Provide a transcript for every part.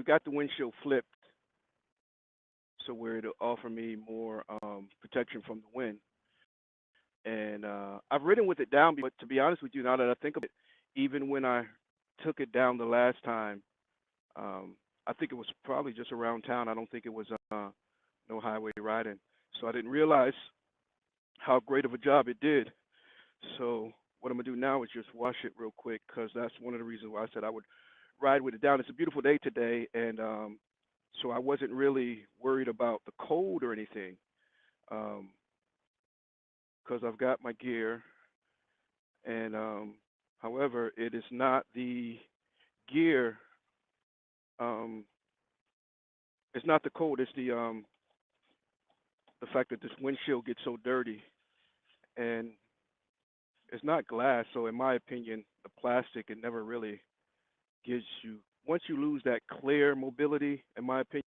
we've got the windshield flipped, so where it'll offer me more protection from the wind. And I've ridden with it down, but to be honest with you, now that I think of it, even when I took it down the last time, I think it was probably just around town. I don't think it was no highway riding. So I didn't realize how great of a job it did. So what I'm gonna do now is just wash it real quick because that's one of the reasons why I said I would ride with it down. It's a beautiful day today, and so I wasn't really worried about the cold or anything because I've got my gear. And however, it is not the gear. Um, it's not the cold. It's the fact that this windshield gets so dirty, and it's not glass. So in my opinion, the plastic it never really gives you. Once you lose that clear mobility, in my opinion,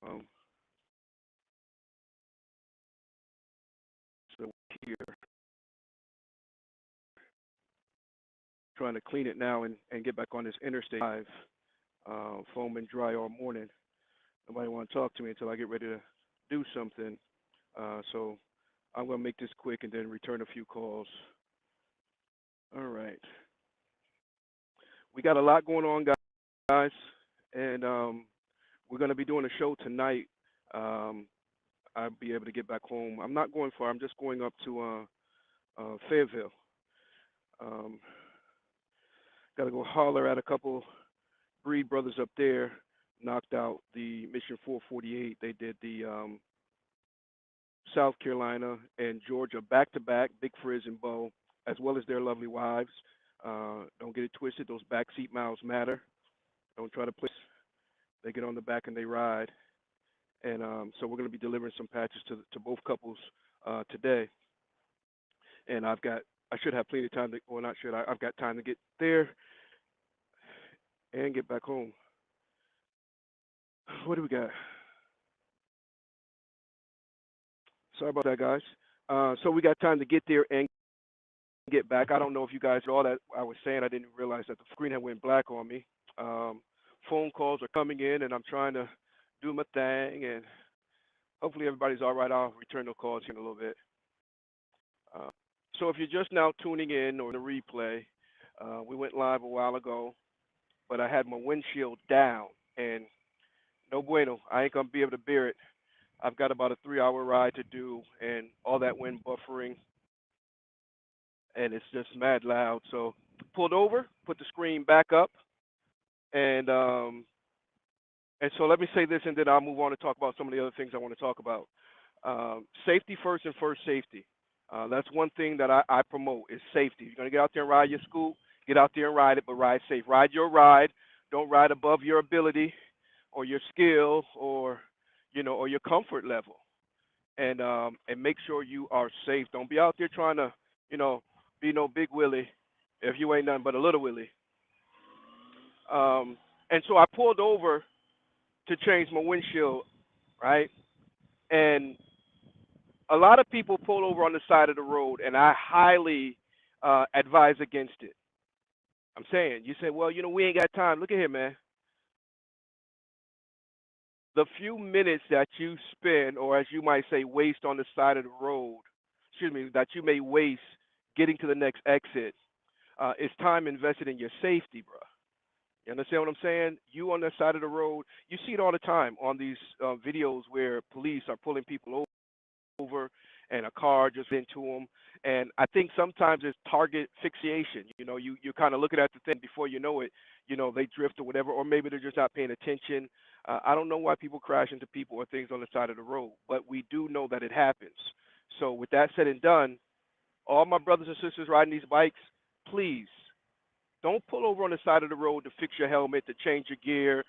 um, so here trying to clean it now and get back on this interstate drive, foam and dry all morning. Nobody want to talk to me until I get ready to do something. So I'm gonna make this quick and then return a few calls. All right, we got a lot going on, guys, and we're gonna be doing a show tonight. Um, I'll be able to get back home. I'm not going far. I'm just going up to Fayetteville. Um, Got to go holler at a couple Breed brothers up there. Knocked out the Mission 448. They did the South Carolina and Georgia back to back, Big Frizz and Bo, as well as their lovely wives. Don't get it twisted. Those backseat miles matter. Don't try to push. They get on the back and they ride. And so we're going to be delivering some patches to both couples today. And I should have plenty of time to, well, not should, I've got time to get there and get back home. What do we got? Sorry about that, guys. So we got time to get there and get back. I don't know if you guys all that I was saying. I didn't realize that the screen had went black on me. Phone calls are coming in, and I'm trying to do my thing, and hopefully everybody's all right. I'll return the calls here in a little bit. Uh, so if you're just now tuning in or the replay, we went live a while ago, but I had my windshield down, and no bueno. I ain't gonna be able to bear it. I've got about a 3-hour ride to do, and all that wind buffering, and it's just mad loud. So pulled over, put the screen back up, and so let me say this, and then I'll move on to talk about some of the other things I want to talk about. Safety first and first safety. That's one thing that I promote is safety. You're gonna get out there and ride your scoot, get out there and ride it, but ride safe. Ride your ride. Don't ride above your ability or your skill or or your comfort level. And make sure you are safe. Don't be out there trying to, you know, be no big Willie if you ain't nothing but a little Willie. And so I pulled over to change my windshield, right? And a lot of people pull over on the side of the road, and I highly advise against it. I'm saying, you say, well, we ain't got time. Look at here, man. The few minutes that you spend, or as you might say, waste on the side of the road, excuse me, that you may waste getting to the next exit, is time invested in your safety, bro. You understand what I'm saying? You on the side of the road, you see it all the time on these videos where police are pulling people over and a car just into them. And I think sometimes it's target fixation. You're kind of looking at the thing before you know it, they drift or whatever, or maybe they're just not paying attention. I don't know why people crash into people or things on the side of the road, but we do know that it happens. So with that said and done, all my brothers and sisters riding these bikes, please don't pull over on the side of the road to fix your helmet, to change your gear.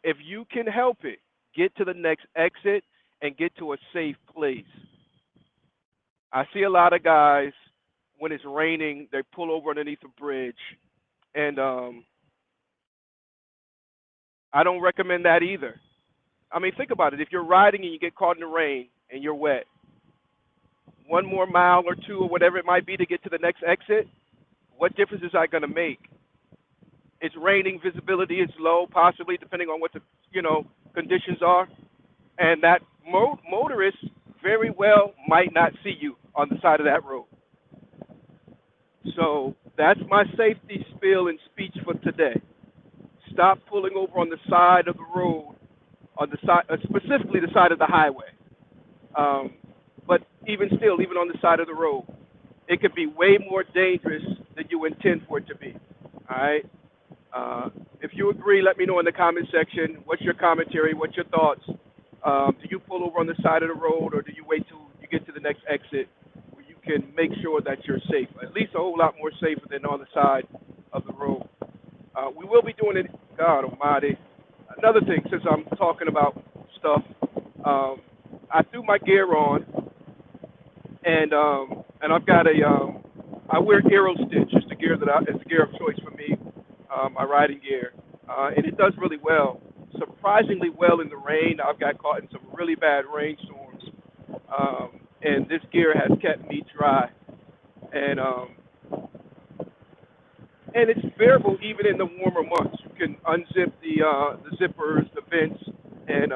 If you can help it, get to the next exit and get to a safe place. I see a lot of guys, when it's raining, they pull over underneath a bridge. And I don't recommend that either. I mean, think about it. If you're riding and you get caught in the rain and you're wet, one more mile or two or whatever it might be to get to the next exit, what difference is that going to make? It's raining, visibility is low, possibly depending on what the conditions are, and that motorist very well might not see you on the side of that road. So that's my safety spiel and speech for today. Stop pulling over on the side of the road, on the side, specifically the side of the highway. But even still, even on the side of the road, it could be way more dangerous than you intend for it to be. All right. If you agree, let me know in the comment section. What's your commentary? What's your thoughts? Do you pull over on the side of the road, or do you wait till you get to the next exit where you can make sure that you're safe? At least a whole lot more safer than on the side of the road. We will be doing it, God almighty. Another thing, since I'm talking about stuff, I threw my gear on, and I've got I wear Aero Stitch. It's the gear it's the gear of choice for me, my riding gear, and it does really well, surprisingly well in the rain. I've got caught in some really bad rainstorms, and this gear has kept me dry, and it's bearable even in the warmer months. You can unzip the zippers, the vents, and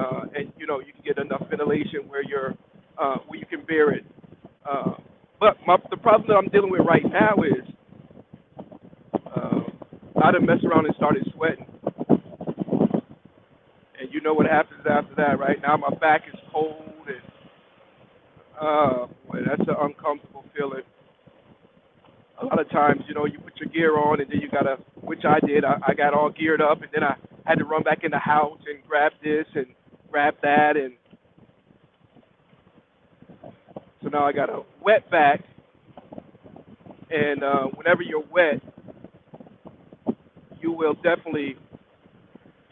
you can get enough ventilation where you can bear it. But the problem that I'm dealing with right now is I done messed around and started sweating, and you know what happens after that, right? Now my back is cold, and boy, that's an uncomfortable feeling. A lot of times, you put your gear on, and then you gotta, which I did. I got all geared up, and then I had to run back in the house and grab this and grab that, and so now I got a wet back. And whenever you're wet, you will definitely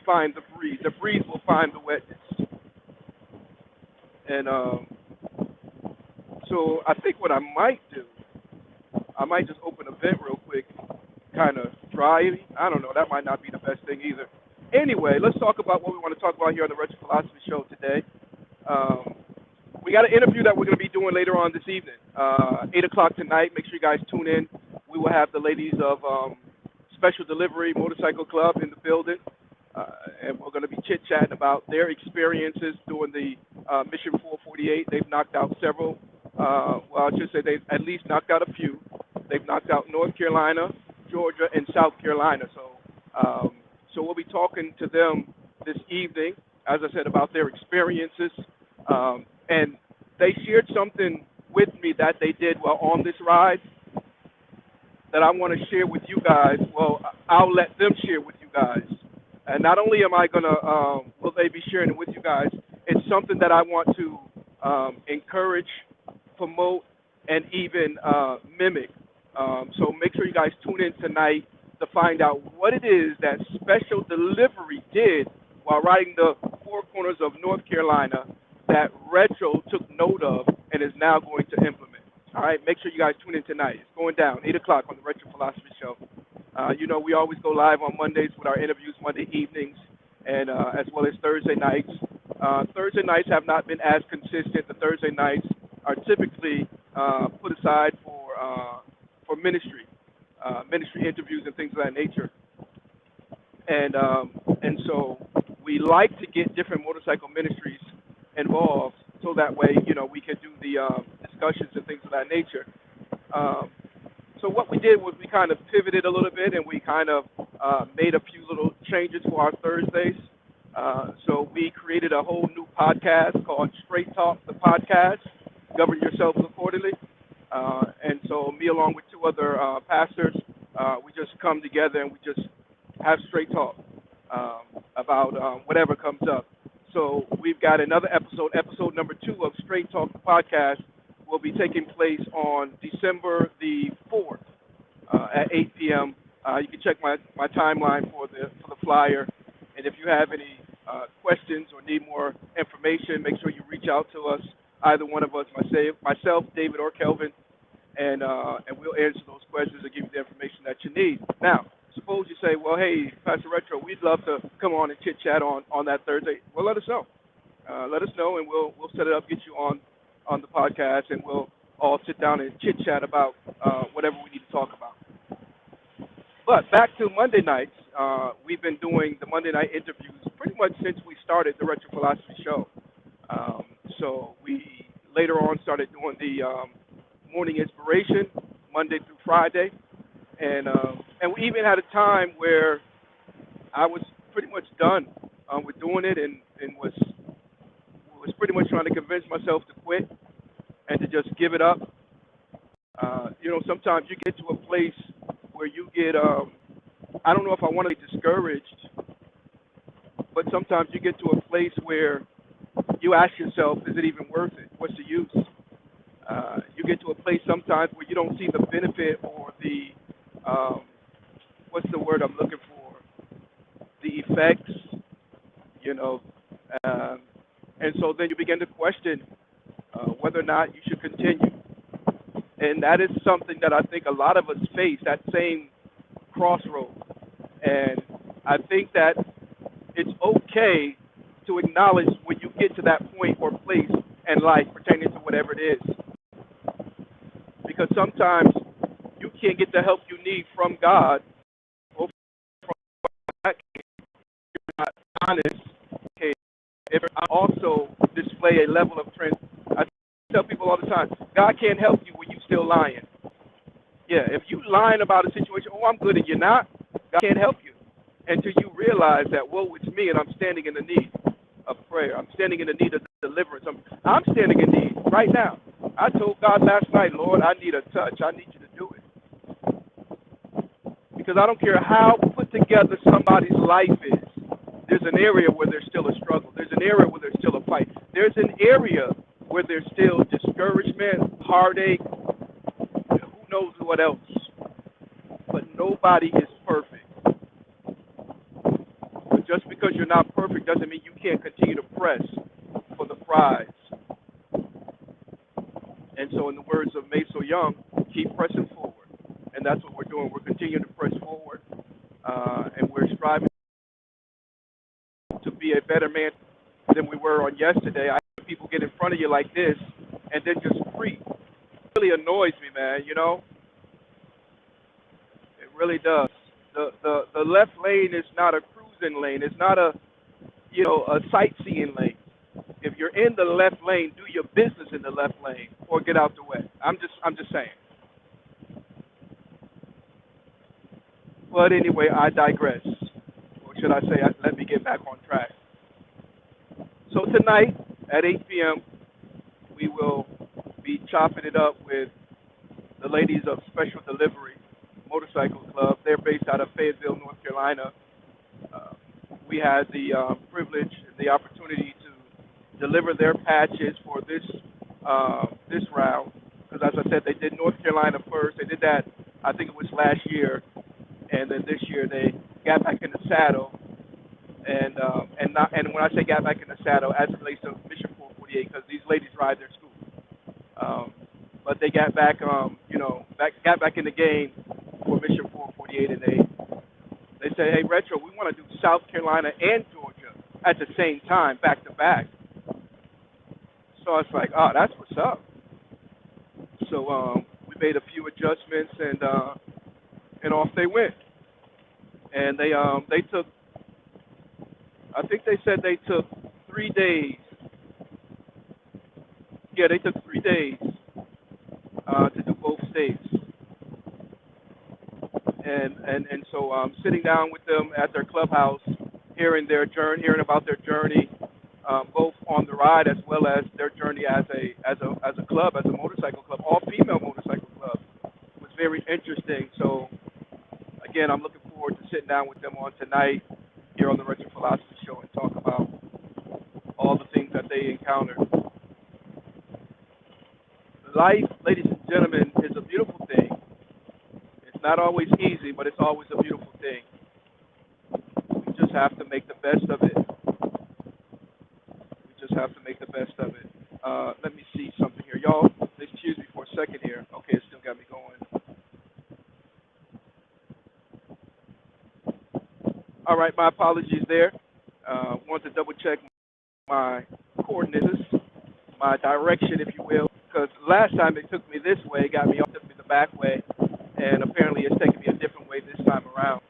find the breeze. The breeze will find the wetness. And so I think what I might do, I might just open a vent real quick, kind of dry it. I don't know. That might not be the best thing either. Anyway, let's talk about what we want to talk about here on the Retro Philosophy Show today. We got an interview that we're going to be doing later on this evening, 8 o'clock tonight. Make sure you guys tune in. We will have the ladies of Special Delivery Motorcycle Club in the building, and we're going to be chit-chatting about their experiences doing the Mission 448. They've knocked out several. Well, I should say they've at least knocked out a few. They've knocked out North Carolina, Georgia, and South Carolina. So we'll be talking to them this evening, as I said, about their experiences. And they shared something with me that they did while on this ride that I want to share with you guys. Well, I'll let them share with you guys. And not only am I going to, will they be sharing it with you guys, it's something that I want to encourage, promote, and even mimic. So make sure you guys tune in tonight to find out what it is that Special Delivery did while riding the four corners of North Carolina that Retro took note of and is now going to implement. All right, make sure you guys tune in tonight. It's going down, 8 o'clock on the Retro Philosophy Show. We always go live on Mondays with our interviews Monday evenings, and as well as Thursday nights. Thursday nights have not been as consistent. The Thursday nights are typically put aside for ministry interviews and things of that nature. And so we like to get different motorcycle ministries involved, so that way, we can do the discussions and things of that nature. So what we did was we kind of pivoted a little bit, and we kind of made a few little changes for our Thursdays. So we created a whole new podcast called Straight Talk, the podcast. Govern yourselves accordingly. And so me, along with two other pastors, we just come together and we just have straight talk about whatever comes up. So we've got another episode number 2 of Straight Talk, the podcast, will be taking place on December the 4th at 8 p.m. You can check my timeline for the flyer. And if you have any questions or need more information, make sure you reach out to us, either one of us, myself, David, or Kelvin, and we'll answer those questions and give you the information that you need. Now, suppose you say, well, hey, Pastor Retro, we'd love to come on and chit-chat on that Thursday. Well, let us know. Let us know, and we'll set it up, get you on the podcast, and we'll all sit down and chit chat about whatever we need to talk about. But back to Monday nights, we've been doing the Monday night interviews pretty much since we started the Retro Philosophy Show. Um, so we later on started doing the morning inspiration Monday through Friday, and we even had a time where I was pretty much done with doing it, and was pretty much trying to convince myself to quit and to just give it up. Sometimes you get to a place where you get I don't know if I want to be discouraged, but sometimes you get to a place where you ask yourself, is it even worth it? What's the use? You get to a place sometimes where you don't see the benefit or the what's the word I'm looking for? The effects, you know, um, and so then you begin to question whether or not you should continue. And that is something that I think a lot of us face, that same crossroad. And I think that it's okay to acknowledge when you get to that point or place in life pertaining to whatever it is. Because sometimes you can't get the help you need from God or from God if you're not honest. Okay, if I also display a level of trans, I tell people all the time, God can't help you when you're still lying. Yeah, if you lying about a situation, oh, I'm good and you're not, God can't help you until you realize that, whoa, it's me and I'm standing in the need of prayer. I'm standing in the need of deliverance. I'm standing in need right now. I told God last night, Lord, I need a touch. I need you to do it. Because I don't care how put together somebody's life is, there's an area where there's still a struggle. There's an area where there's still a fight. There's an area where there's still discouragement, heartache, who knows what else. But nobody is perfect. But just because you're not perfect doesn't mean you can't continue to press for the prize. And so in the words of Maso Young, keep pressing forward. And that's what we're doing. We're continuing to press forward. And we're striving to be a better man than we were on yesterday. I have people get in front of you like this and then just creep. It really annoys me, man, you know? It really does. The left lane is not a cruising lane. It's not a sightseeing lane. If you're in the left lane, do your business in the left lane or get out the way. I'm just saying. But anyway, I digress. Or should I say, let me get back on track. So tonight at 8 p.m., we will be chopping it up with the ladies of Special Delivery Motorcycle Club. They're based out of Fayetteville, North Carolina. Uh, we had the privilege and the opportunity to deliver their patches for this round. Because as I said, they did North Carolina first. They did that, I think it was last year, and then this year they got back in the saddle. And when I say got back in the saddle, as it relates to Mission 448, because these ladies ride their school. But they got back, got back in the game for Mission 448, and they said, hey, Retro, we want to do South Carolina and Georgia at the same time, back to back. So I was like, oh, that's what's up. So we made a few adjustments, and off they went. And they took, I think they said they took 3 days. Yeah, they took 3 days to do both states. And so sitting down with them at their clubhouse, hearing about their journey, both on the ride as well as their journey as a club, as a motorcycle club, all female motorcycle club, was very interesting. So again, I'm looking forward to sitting down with them on tonight here on the Retro Philosophy Show and talk about all the things that they encountered. Life, ladies and gentlemen, is a beautiful thing. It's not always easy, but it's always a beautiful thing. We just have to make the best of it. We just have to make the best of it. Let me see something here. Y'all, excuse me for a second here. Okay, it still got me going. All right, my apologies there. Want to double check my coordinates, my direction, if you will, because last time it took me this way, got me off, took me the back way, and apparently it's taking me a different way this time around.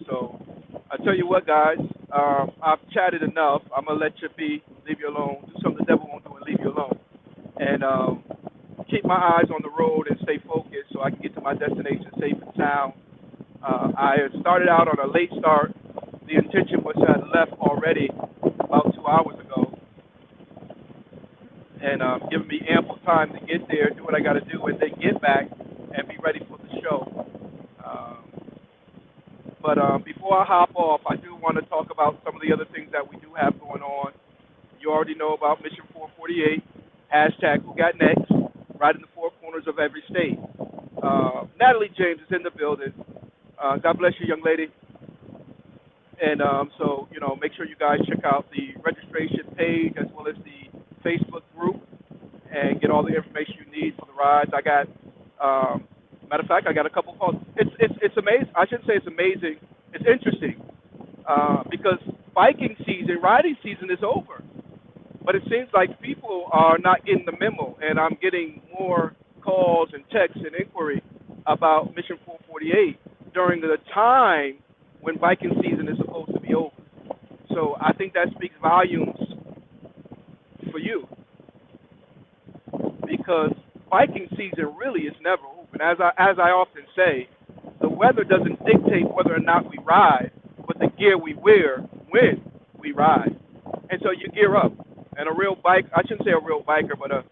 So I tell you what, guys, I've chatted enough. I'm gonna let you be, leave you alone, do something the devil won't do, and leave you alone, and keep my eyes on the road and stay focused so I can get to my destination safe and sound. I had started out on a late start. The intention was to have left already about 2 hours ago, and giving me ample time to get there, do what I got to do, and then get back and be ready for the show. Um, but before I hop off, I do want to talk about some of the other things that we do have going on. You already know about Mission 448, hashtag Who Got Next, right in the four corners of every state. Natalie James is in the building. God bless you, young lady. And so, make sure you guys check out the registration page as well as the Facebook group and get all the information you need for the rides. I got, matter of fact, I got a couple calls. It's amazing. I shouldn't say it's amazing. It's interesting because biking season, riding season is over. But it seems like people are not getting the memo, and I'm getting more calls and texts and inquiry about Mission 448 during the time when biking season is supposed to be over. So I think that speaks volumes for you because biking season really is never over. And as I often say, the weather doesn't dictate whether or not we ride, but the gear we wear when we ride. And so you gear up. And a real bike, I shouldn't say a real biker, but a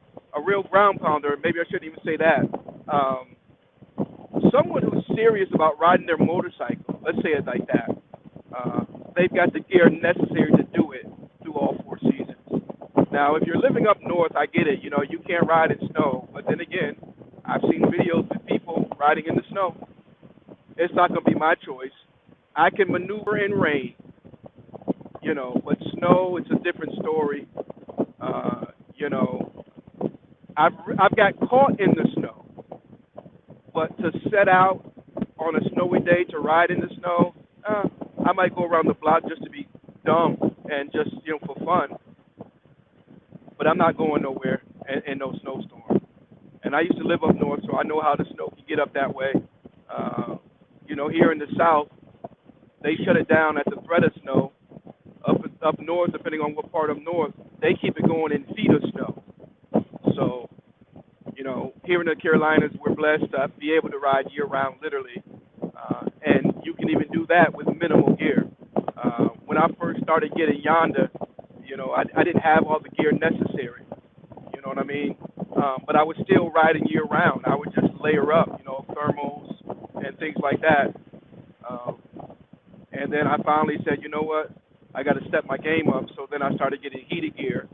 real ground pounder, maybe I shouldn't even say that. Someone who's serious about riding their motorcycle, let's say it like that, they've got the gear necessary to do it through all four seasons. Now, if you're living up north, I get it. You can't ride in snow. But then again, I've seen videos with people riding in the snow. It's not going to be my choice. I can maneuver in rain, but snow, it's a different story. You know, I've got caught in the snow, but to set out on a snowy day to ride in the snow, I might go around the block just to be dumb and just for fun. But I'm not going nowhere in no snowstorm. And I used to live up north, so I know how the snow can get up that way. Here in the south, they shut it down at the threat of snow. Up north, depending on what part of north, they keep it going in feet of snow. So, here in the Carolinas, we're blessed to be able to ride year-round, literally. And you can even do that with minimal gear. When I first started getting Yonder, I didn't have all the gear necessary. You know what I mean? But I was still riding year-round. I would just layer up, thermals and things like that. And then I finally said, you know what? I got to step my game up. So then I started getting heated gear.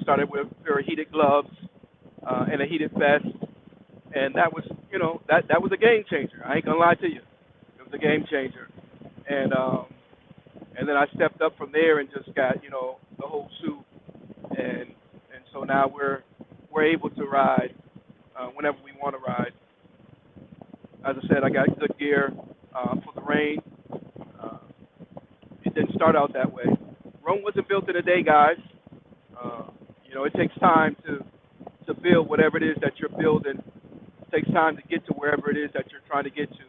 Started with a pair of heated gloves and a heated vest. And that was, that was a game changer. I ain't going to lie to you. It was a game changer. And then I stepped up from there and just got, the whole suit. And so now we're able to ride whenever we want to ride. As I said, I got good gear for the rain. It didn't start out that way. Rome wasn't built in a day, guys. It takes time to build whatever it is that you're building. It takes time to get to wherever it is that you're trying to get to.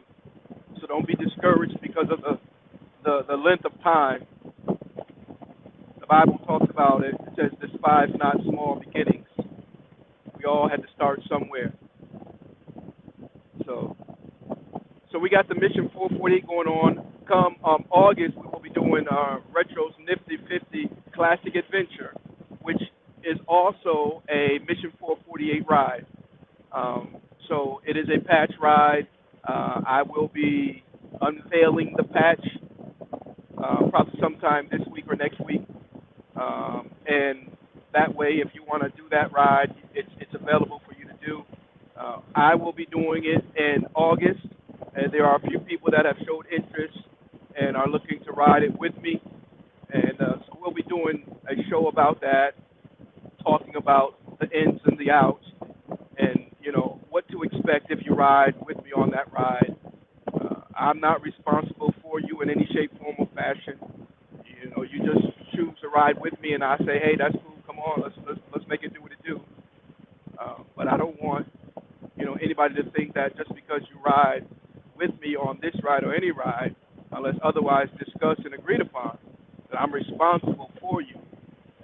So don't be discouraged because of the length of time. The Bible talks about it. It says, despise not small beginnings. We all had to start somewhere. So we got the Mission 448 going on. Come August, we will be doing Retro's Nifty 50 Classic Adventure, which is also a Mission 448 ride. So it is a patch ride. I will be unveiling the patch probably sometime this week or next week. And that way, if you want to do that ride, it's available for you to do. I will be doing it in August, and there are a few people that have showed interest and are looking to ride it with me. And so we'll be doing a show about that, talking about the ins and the outs, and what to expect if you ride with me on that ride. I'm not responsible for you in any shape, form, or fashion. You just choose to ride with me, and I say, hey, that's cool. Come on, make it do what it do. But I don't want anybody to think that just because you ride with me on this ride or any ride, unless otherwise discussed and agreed upon, that I'm responsible for you.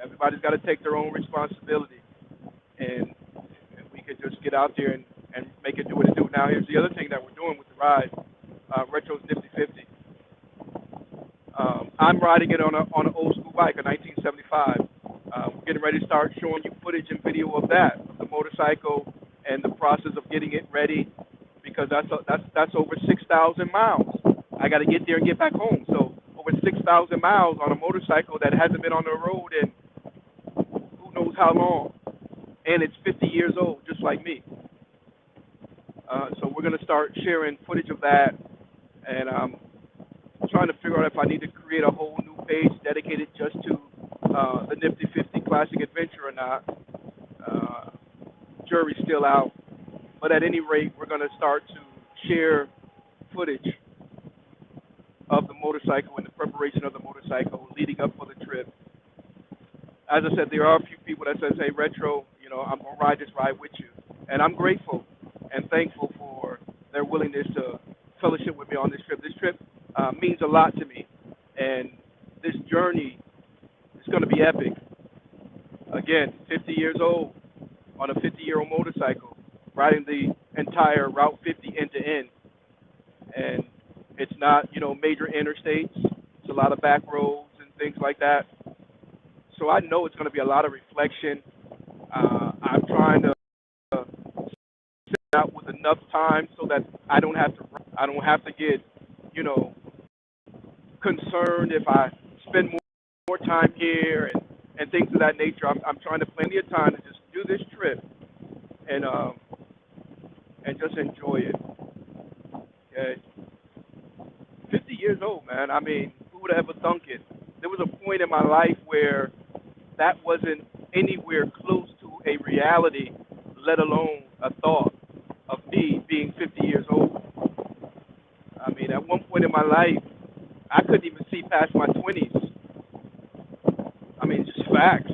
Everybody's got to take their own responsibility, and, and we could just get out there and make it do what it do. Now, here's the other thing that we're doing with the ride, Retro's Nifty 50. I'm riding it on an old school bike, a 1975. We're getting ready to start showing you footage and video of that, of the motorcycle and the process of getting it ready, because that's over 6,000 miles. I got to get there and get back home. So over 6,000 miles on a motorcycle that hasn't been on the road in who knows how long, and it's 50 years old, just like me. So we're going to start sharing footage of that, and trying to figure out if I need to create a whole new page dedicated just to the Nifty 50 Classic Adventure or not. Jury's still out. But at any rate, we're going to start to share footage of the motorcycle and the preparation of the motorcycle leading up for the trip. As I said, there are a few people that says, hey, Retro, I'm going to ride this ride with you. And I'm grateful and thankful for their willingness to fellowship with me on this trip. This trip means a lot to me. And this journey is going to be epic. Again, 50 years old on a 50-year-old motorcycle, riding the entire Route 50 end to end. And it's not, major interstates. It's a lot of back roads and things like that. So I know it's going to be a lot of reflection. I'm trying to sit out with enough time so that I don't have to get, concerned if I spend more time here and things of that nature. I'm trying to plenty of time to just do this trip and just enjoy it. Okay. 50 years old, man. I mean, who would have ever thunk it? There was a point in my life where that wasn't anywhere close to a reality, let alone a thought of me being 50 years old. I mean, at one point in my life, I couldn't even see past my 20s. I mean, just facts.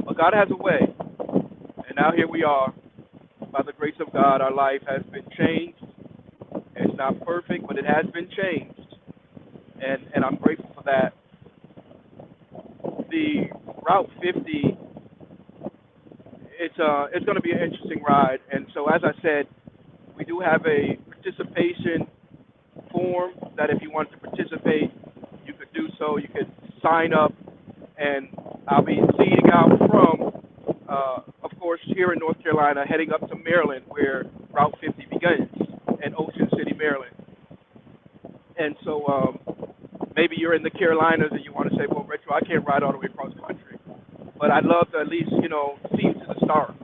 But God has a way. And now here we are. By the grace of God, our life has been changed. It's not perfect, but it has been changed. And I'm grateful for that. The Route 50, it's going to be an interesting ride. And so, as I said, we do have a participation form that if you want to participate, you could do so. You could sign up, and I'll be leading out from, of course, here in North Carolina, heading up to Maryland, where Route 50 begins, in Ocean City, Maryland. And so maybe you're in the Carolinas and you want to say, well, Retro, I can't ride all the way across country, but I'd love to at least, see you to the start.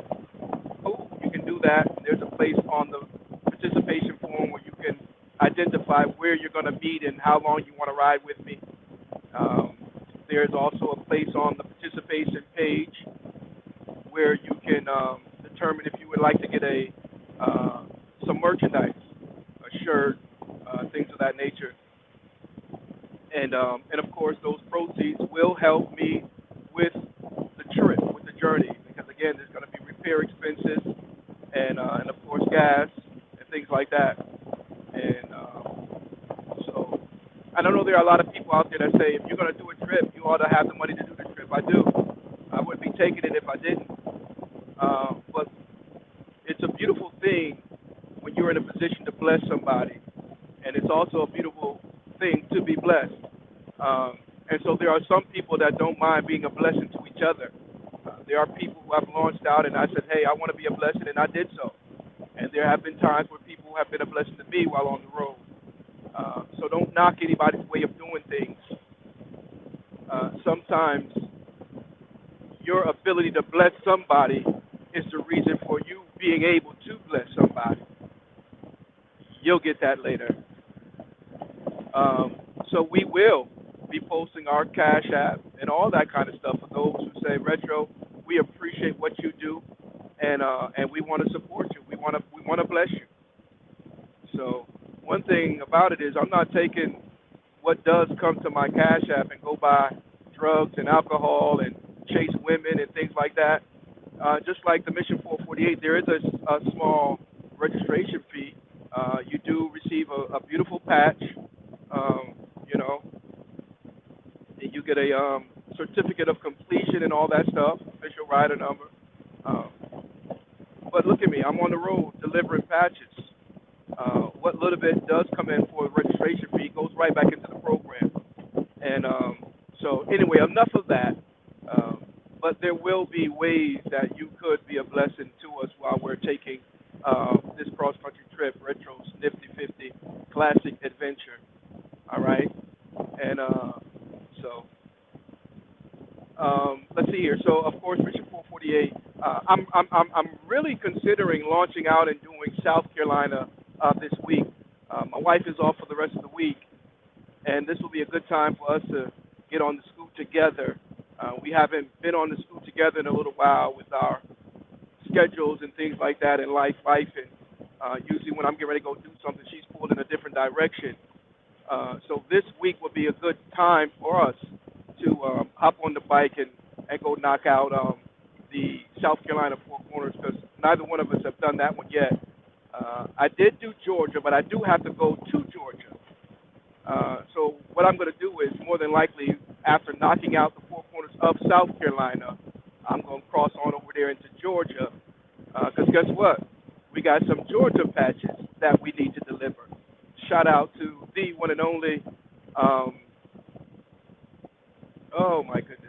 Cool, you can do that. There's a place on the participation form where you can identify where you're going to meet and how long you want to ride with me. There's also a place on the participation page where you can determine if you would like to get some merchandise, a shirt, things of that nature. And of course, those proceeds will help me with the trip, with the journey, because again, there's going to be repair expenses and of course gas and things like that. And so I don't know, there are a lot of people out there that say if you're going to do a trip, you ought to have the money to do the trip. I do. I wouldn't be taking it if I didn't. But it's a beautiful thing when you're in a position to bless somebody, and it's also a beautiful thing to be blessed. And so there are some people that don't mind being a blessing to each other. There are people who have launched out, and I said, hey, I want to be a blessing, and I did so. And there have been times where people have been a blessing to me while on the road. So don't knock anybody's way of doing things. Sometimes your ability to bless somebody is the reason for you being able to bless somebody. You'll get that later. So we will be posting our Cash App and all that kind of stuff for those who say, Retro, we appreciate what you do, and we want to support you. We want to bless you. So one thing about it is I'm not taking what does come to my Cash App and go buy drugs and alcohol and chase women and things like that. Just like the Mission 448, there is a small registration fee. You do receive a beautiful patch, um, you know, and you get a certificate of completion and all that stuff, official rider number. Um, but look at me, I'm on the road delivering patches. What little bit does come in for the registration fee goes right back into the program. And so, anyway, enough of that. Um, but there will be ways that you could be a blessing to us while we're taking this cross country trip, Retro's Nifty 50 Classic Adventure. All right. And so let's see here. So, of course, Mission 448. I'm really considering launching out and doing South Carolina this week. My wife is off for the rest of the week, and this will be a good time for us to get on the scoot together. We haven't been on the scoot together in a little while with our schedules and things like that in life, and usually when I'm getting ready to go do something, she's pulled in a different direction. So this week would be a good time for us to hop on the bike and go knock out the South Carolina Four Corners because neither one of us have done that one yet. I did do Georgia, but I do have to go to Georgia. So what I'm going to do is more than likely after knocking out the Four Corners of South Carolina, I'm going to cross on over there into Georgia because guess what? We got some Georgia patches that we need to deliver. Shout out to the one and only, oh my goodness.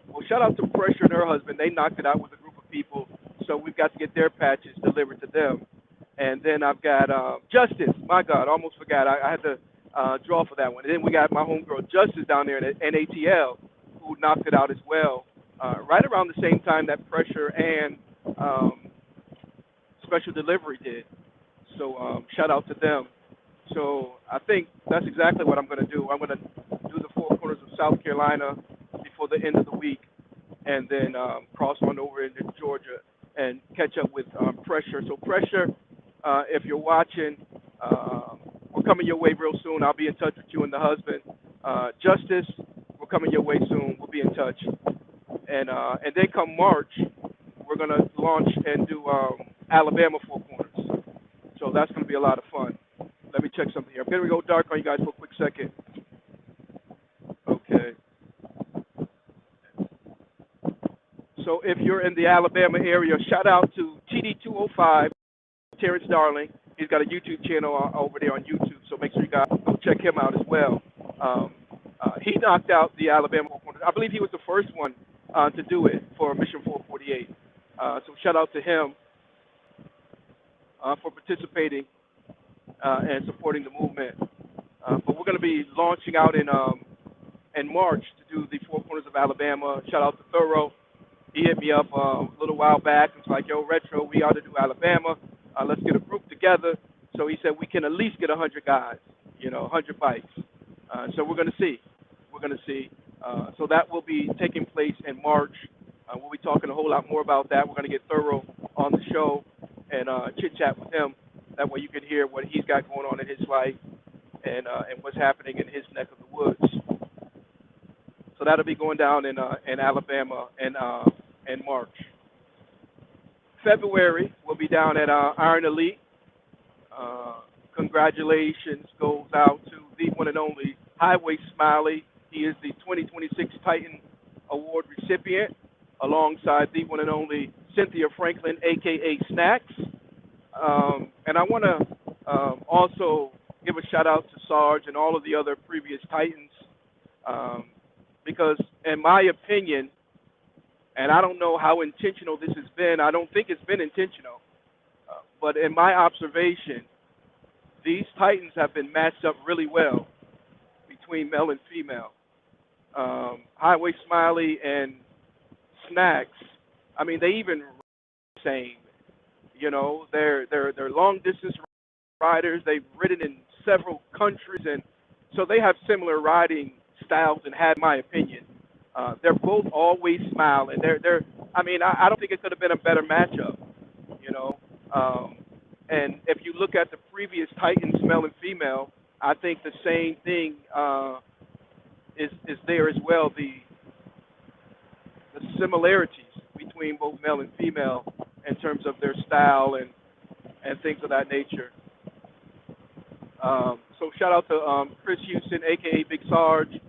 Well, shout out to Pressure and her husband. They knocked it out with a group of people, so we've got to get their patches delivered to them. And then I've got Justice. My God, almost forgot. I had to draw for that one. And then we got my homegirl Justice down there at NATL, who knocked it out as well, right around the same time that Pressure and Special Delivery did. So shout out to them. So I think that's exactly what I'm going to do. I'm going to do the Four Corners of South Carolina before the end of the week, and then cross on over into Georgia and catch up with Pressure. So Pressure, if you're watching, we're coming your way real soon. I'll be in touch with you and the husband. Justice, we're coming your way soon. We'll be in touch. And then come March, we're going to launch and do Alabama Four Corners. So that's going to be a lot of fun. Let me check something here. I'm going to go dark on you guys for a quick second. Okay. So if you're in the Alabama area, shout out to TD205, Terrence Darling. He's got a YouTube channel over there on YouTube, so make sure you guys go check him out as well. He knocked out the Alabama 400. I believe he was the first one to do it for Mission 448. So shout out to him for participating and supporting the movement. But we're going to be launching out in March to do the Four Corners of Alabama. Shout out to Thorough. He hit me up a little while back. It's like, yo, Retro, we ought to do Alabama. Let's get a group together. So he said we can at least get 100 guys, 100 bikes. So we're going to see. We're going to see. So that will be taking place in March. We'll be talking a whole lot more about that. We're going to get Thorough on the show and chit-chat with him. That way you can hear what he's got going on in his life and what's happening in his neck of the woods. So that'll be going down in Alabama in March. February, we'll be down at Iron Elite. Congratulations goes out to the one and only Highway Smiley. He is the 2026 Titan Award recipient, alongside the one and only Cynthia Franklin, a.k.a. Snacks. And I want to also give a shout-out to Sarge and all of the other previous Titans, because in my opinion, and I don't know how intentional this has been, I don't think it's been intentional, but in my observation, these Titans have been matched up really well between male and female. Highway Smiley and Snacks, I mean, they even same. They're long distance riders. They've ridden in several countries, and so they have similar riding styles. And had my opinion, they're both always smiling. I don't think it could have been a better matchup. And if you look at the previous Titans, male and female, I think the same thing is there as well. the similarities between both male and female in terms of their style and things of that nature. So shout out to Chris Houston, aka Big Sarge.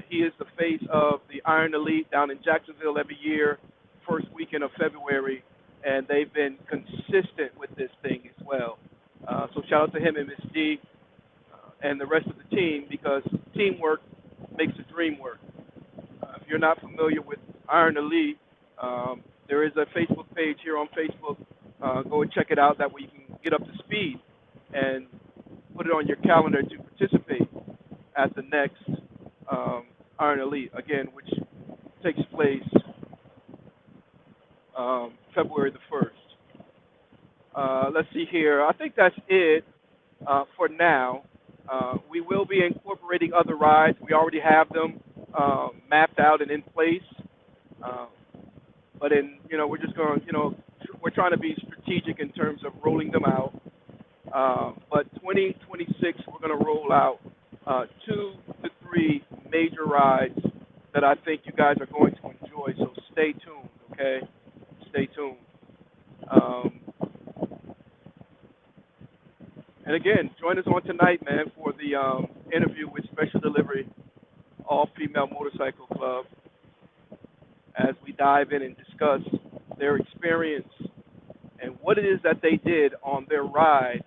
He is the face of the Iron Elite down in Jacksonville every year, first weekend of February, and they've been consistent with this thing as well. So shout out to him and Miss D and the rest of the team because teamwork makes the dream work. If you're not familiar with Iron Elite, there is a Facebook page here on Facebook. Go and check it out. That way you can get up to speed and put it on your calendar to participate at the next Iron Elite, again, which takes place February the 1st. Let's see here. I think that's it for now. We will be incorporating other rides. We already have them mapped out and in place. But we're just going to, we're trying to be strategic in terms of rolling them out. But 2026, we're going to roll out 2 to 3 major rides that I think you guys are going to enjoy. So stay tuned, okay? Stay tuned. And again, join us on tonight, man, for the interview with Special Delivery, All-Female Motorcycle Club, as we dive in and discuss their experience and what it is that they did on their ride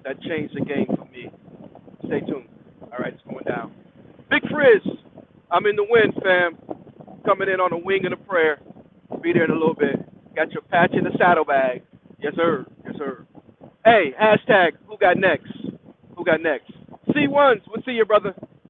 that changed the game for me. Stay tuned. All right, it's going down. Big Frizz, I'm in the wind, fam. Coming in on a wing and a prayer. Be there in a little bit. Got your patch in the saddlebag. Yes, sir. Yes, sir. Hey, hashtag, who got next? Who got next? C1s, we'll see you, brother.